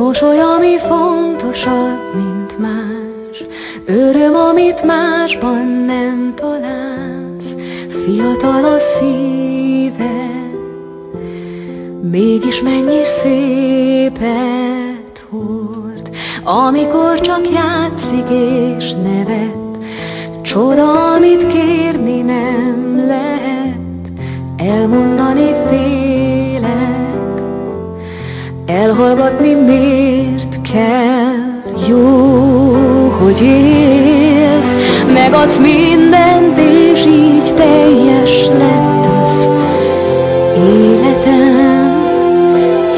Mosoly, ami fontosabb, mint más, öröm, amit másban nem találsz. Fiatal a szíve, mégis mennyi szépet hord, amikor csak játszik és nevet. Csoda, amit kérni nem lehet, elmondani félek, elhallgatni miért kell. Jó, hogy élsz, megadsz mindent, és így teljes lett az életem,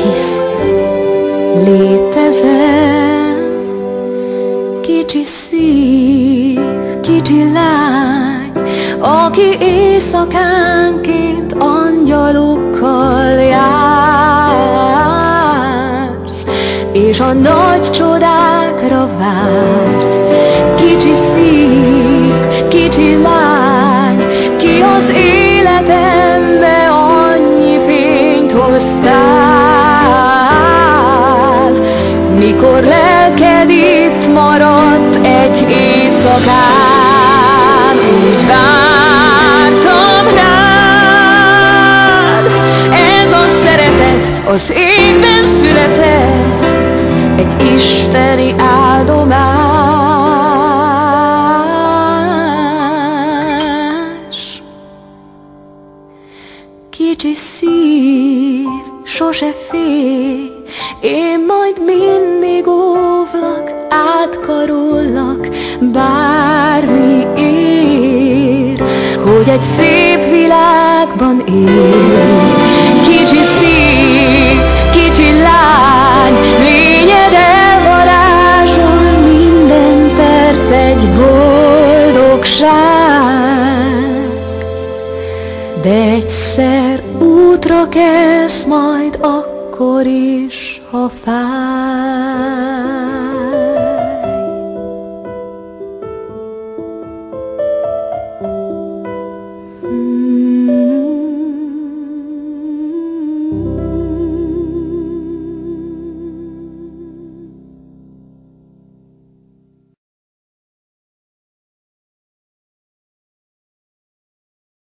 hisz létezem. Kicsi szív, kicsi lány, aki éjszakánként angyalokkal jársz, és a nagy csodákra vársz. Kicsi szív, kicsi lány, ki az életembe annyi fényt hoztál, mikor lelked itt maradt egy éjszakán. Úgy vártam rád, ez a szeretet az égben született, egy isteni áldomás. Kicsi szív, sose félj, én majd mindig óvlak, átkarollak, bármi ér, hogy egy szép világban él. Kicsi szív, kicsi lány, lényed elvarázsol, minden perc egy boldogság. De egyszer útra kelsz majd akkor is, ha fáj.